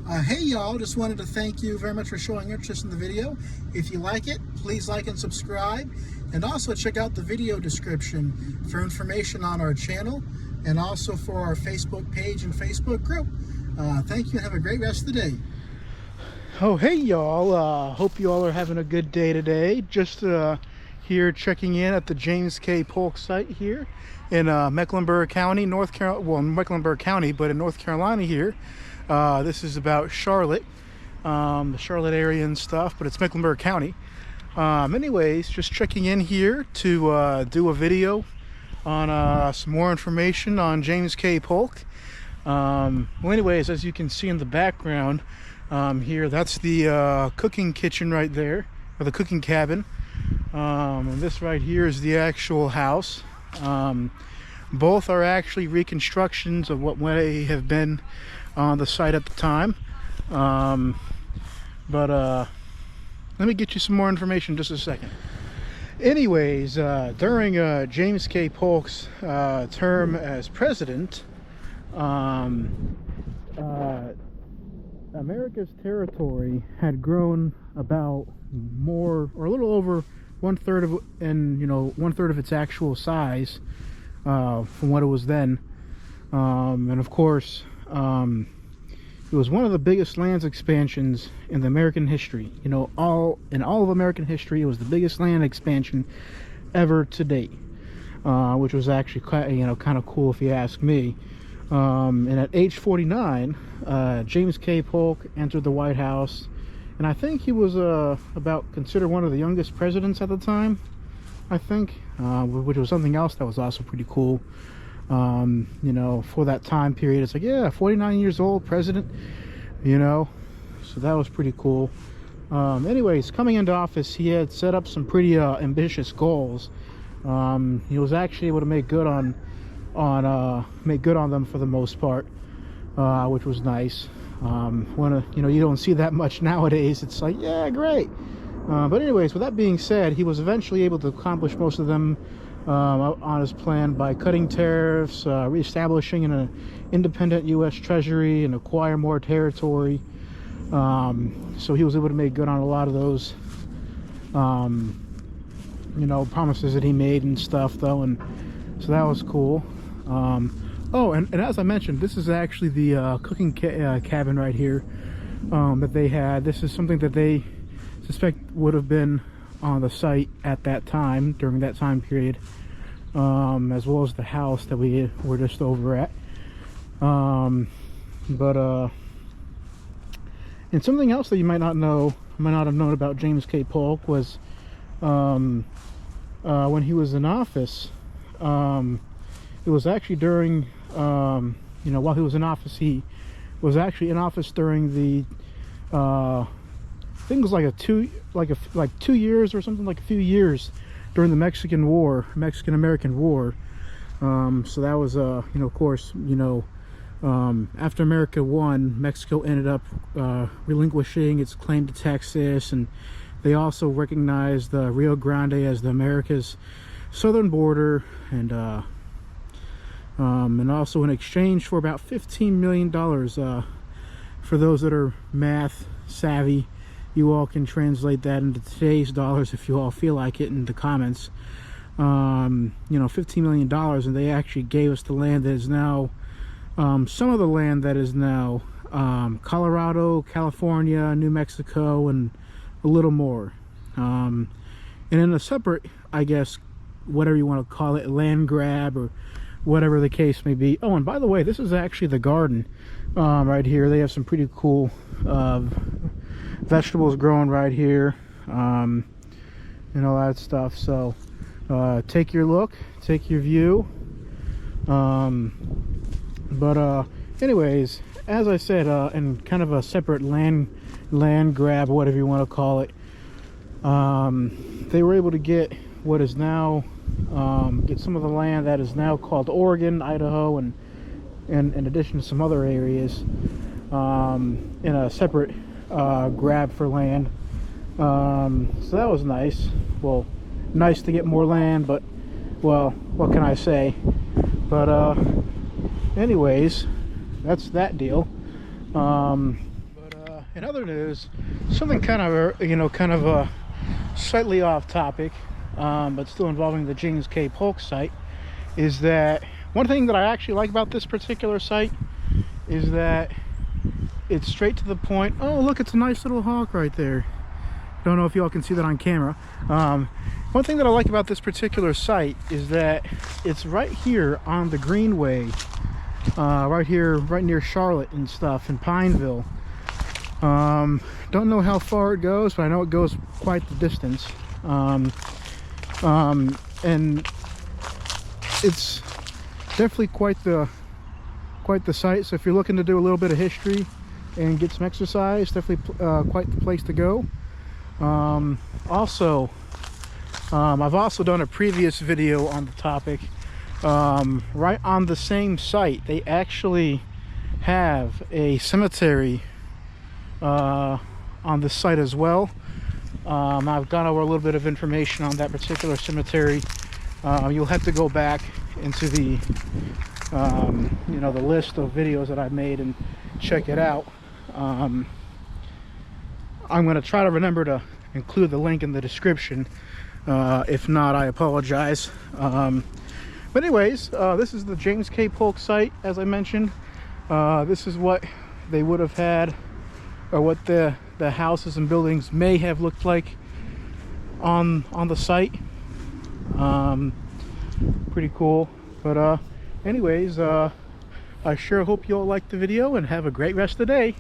Hey y'all, just wanted to thank you very much for showing interest in the video. If you like it, please like and subscribe, and also check out the video description for information on our channel and also for our Facebook page and Facebook group. Thank you and have a great rest of the day. Oh, hey y'all, hope you all are having a good day today. Just here checking in at the James K. Polk site here in Mecklenburg County, North Carolina. Well, Mecklenburg County, but in North Carolina here. This is about Charlotte, the Charlotte area and stuff, but it's Mecklenburg County. Anyways, just checking in here to do a video on some more information on James K. Polk. Well, anyways, as you can see in the background here, that's the cooking kitchen right there, or the cooking cabin. And this right here is the actual house. Both are actually reconstructions of what may have been on the site at the time. But let me get you some more information in just a second. Anyways, during James K. Polk's term as president, America's territory had grown about more, or a little over one-third of, and one-third of its actual size from what it was then. And of course, it was one of the biggest lands expansions in the American history. All of American history, it was the biggest land expansion ever to date, which was actually kind of cool if you ask me. And at age 49, James K. Polk entered the White House, and I think he was about considered one of the youngest presidents at the time, I think, which was something else that was also pretty cool. For that time period, it's like, yeah, 49 years old, president, so that was pretty cool. Anyways, coming into office, he had set up some pretty ambitious goals. He was actually able to make good on them for the most part, which was nice. When you don't see that much nowadays, it's like, yeah, great. But anyways, with that being said, he was eventually able to accomplish most of them on his plan by cutting tariffs, reestablishing an independent U.S. Treasury, and acquire more territory. So he was able to make good on a lot of those, promises that he made and stuff, though, and so that was cool. And as I mentioned, this is actually the cooking cabin right here that they had. This is something that they suspect would have been on the site at that time, during that time period, as well as the house that we were just over at. And something else that you might not have known about James K. Polk was when he was in office, it was actually during while he was in office, he was actually in office during the I think it was like 2 years or something, like a few years during the Mexican-American War. So that was of course, after America won, Mexico ended up relinquishing its claim to Texas, and they also recognized the Rio Grande as the America's southern border, and also in exchange for about $15 million, for those that are math savvy, you all can translate that into today's dollars if you all feel like it in the comments. $15 million, and they actually gave us the land that is now, some of the land that is now Colorado, California, New Mexico, and a little more. And in a separate, I guess, whatever you want to call it, land grab or whatever the case may be. Oh, and by the way, this is actually the garden right here. They have some pretty cool vegetables growing right here, and all that stuff. So take your look, take your view. Anyways, as I said, in kind of a separate land grab, whatever you want to call it, they were able to get what is now get some of the land that is now called Oregon, Idaho, and in addition to some other areas, in a separate grab for land. So that was nice. Well, nice to get more land, but, well, what can I say? But anyways, that's that deal. In other news, something kind of, slightly off topic, but still involving the James K. Polk site, is that one thing that I actually like about this particular site is that it's straight to the point. Oh, look, it's a nice little hawk right there. Don't know if y'all can see that on camera. One thing that I like about this particular site is that it's right here on the Greenway, right here, right near Charlotte and stuff, in Pineville. Don't know how far it goes, but I know it goes quite the distance. And it's definitely quite the site. So if you're looking to do a little bit of history and get some exercise, definitely quite the place to go. Also, I've also done a previous video on the topic. Right on the same site, they actually have a cemetery on the site as well. I've gone over a little bit of information on that particular cemetery. You'll have to go back into the the list of videos that I've made and check it out. I'm going to try to remember to include the link in the description. If not, I apologize. But anyways, this is the James K. Polk site, as I mentioned. This is what they would have had, or what the houses and buildings may have looked like on the site. Pretty cool. But anyways, I sure hope you all liked the video and have a great rest of the day.